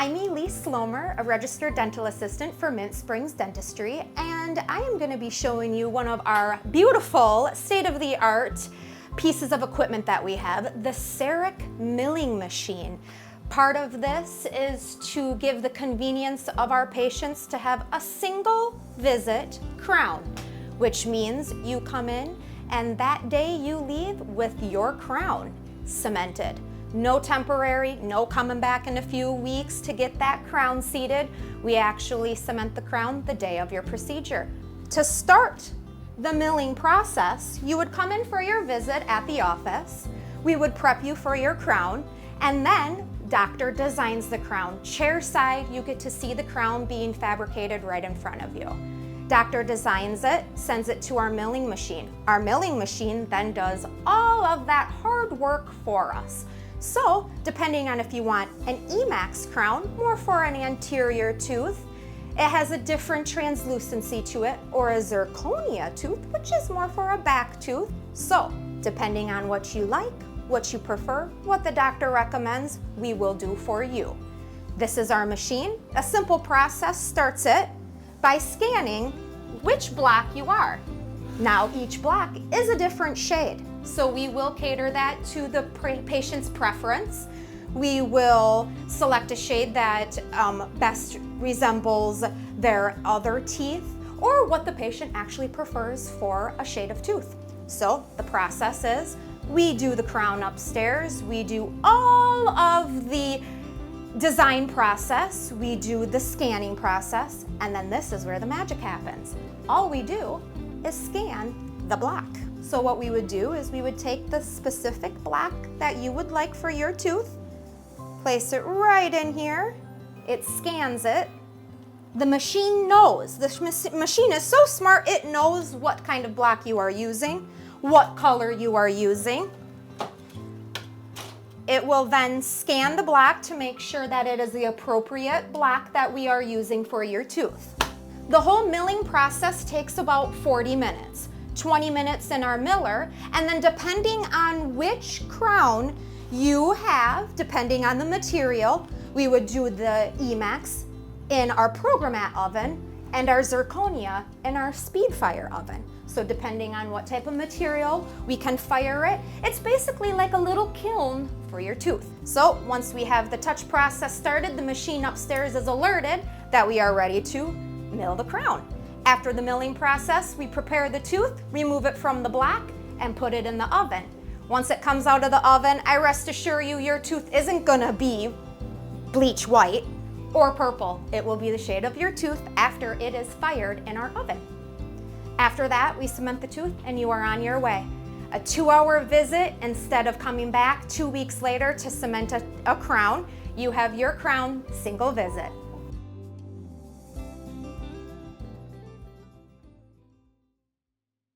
I'm Elise Slomer, a registered dental assistant for Mint Springs Dentistry, and I am going to be showing you one of our beautiful state-of-the-art pieces of equipment that we have, the CEREC milling machine. Part of this is to give the convenience of our patients to have a single visit crown, which means you come in and that day you leave with your crown cemented. No temporary, no coming back in a few weeks to get that crown seated. We actually cement the crown the day of your procedure. To start the milling process, you would come in for your visit at the office. We would prep you for your crown, and then doctor designs the crown. Chair side, you get to see the crown being fabricated right in front of you. Doctor designs it, sends it to our milling machine. Our milling machine then does all of that hard work for us. So, depending on if you want an Emax crown, more for an anterior tooth, it has a different translucency to it, or a zirconia tooth, which is more for a back tooth. So, depending on what you like, what you prefer, what the doctor recommends, we will do for you. This is our machine. A simple process starts it by scanning which block you are. Now, each block is a different shade, so we will cater that to the patient's preference. We will select a shade that best resembles their other teeth or what the patient actually prefers for a shade of tooth. So the process is we do the crown upstairs, we do all of the design process, we do the scanning process, and then this is where the magic happens. All we do is scan the block. So what we would do is we would take the specific block that you would like for your tooth, place it right in here, it scans it. The machine knows, the machine is so smart, it knows what kind of block you are using, what color you are using. It will then scan the block to make sure that it is the appropriate block that we are using for your tooth. The whole milling process takes about 40 minutes, 20 minutes in our miller, and then depending on which crown you have, depending on the material, we would do the Emax in our Programmat oven and our zirconia in our speed fire oven. So depending on what type of material, we can fire it. It's basically like a little kiln for your tooth. So once we have the touch process started, the machine upstairs is alerted that we are ready to mill the crown. After the milling process, we prepare the tooth, remove it from the block, and put it in the oven. Once it comes out of the oven, I rest assure you your tooth isn't gonna be bleach white or purple. It will be the shade of your tooth after it is fired in our oven. After that, we cement the tooth and you are on your way. A 2-hour visit instead of coming back 2 weeks later to cement a crown. You have your crown single visit.